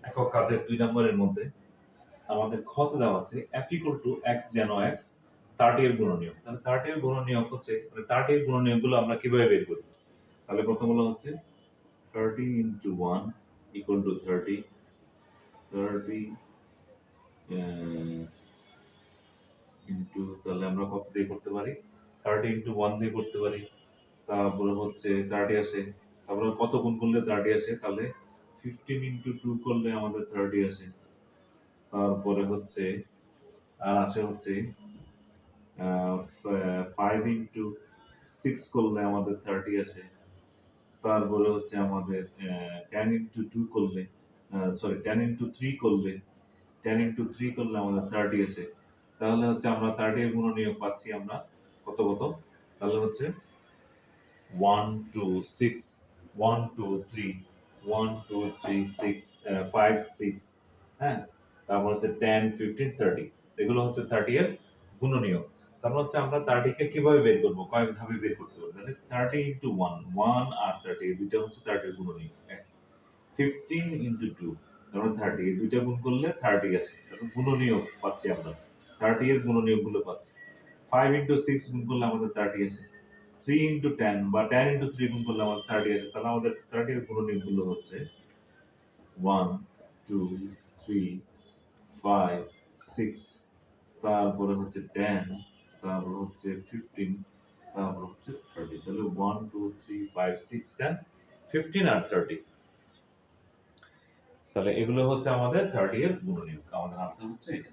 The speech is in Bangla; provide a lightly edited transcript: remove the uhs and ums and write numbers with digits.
একক কাজের 2 নম্বরের মধ্যে আমাদের ক্ষতে দেওয়া আছে f = x যেন x 30 এর গুণনীয়ক। তাহলে 30 এর গুণনীয়ক হচ্ছে 30 এর গুণনীয়কগুলো আমরা কিভাবে বের করব? তাহলে প্রথম হলো হচ্ছে 30 * 1 = 30 30 তাহলে আমরা কত দিয়ে করতে পারি? 30 * 1 দিয়ে করতে পারি। তারপরে হচ্ছে 30 আসে। তারপরে কত গুণ করলে 30 আসে? তাহলে 15 * 2 করলে আমাদের 30 আসে। তারপরে হচ্ছে আসে হচ্ছে 5 * 6 করলে আমাদের 30 আসে। তারপরে হচ্ছে আমাদের 10 * 2 করলে 10 * 3 করলে 10 * 3 করলে আমাদের 30 আসে। তাহলে হচ্ছে আমরা 30 এর গুণনীয়ক পাচ্ছি আমরা কত? তাহলে হচ্ছে 1 2 6 1 2 3 1 2 3 6 5 6 হ্যাঁ, তারপর হচ্ছে 10 15 30 এগুলো হচ্ছে 30 এর গুণনীয়ক। তারপর হচ্ছে আমরা 30 কে কিভাবে বের করব? কয়েকভাবে বের করতে পারবো। তাহলে 30 * 1 1 আর 30 এই দুইটা হচ্ছে 30 এর গুণনীয়ক। 15 * 2 তারপর 30 এই দুইটা গুণ করলে 30 আসে। তারপর গুণনীয়ক পাচ্ছি আমরা 30 এর গুণনীয়কগুলো পাচ্ছি। 5 * 6 গুণ করলে আমাদের 30 আসে। 3 * 10 বা 10 * 3 গুণ করলে আমাদের 30 আসে। তাহলে আমাদের 30 এর গুণনীয়কগুলো হচ্ছে 1 2 3 5 6 তারপরে হচ্ছে 10 তারপর হচ্ছে 15 তারপর হচ্ছে 30 তাহলে 1 2 3 5 6 10 15 আর 30 তাহলে এগুলো হচ্ছে আমাদের 30 এর গুণনীয়ক। আমাদের আনসার হচ্ছে এটা।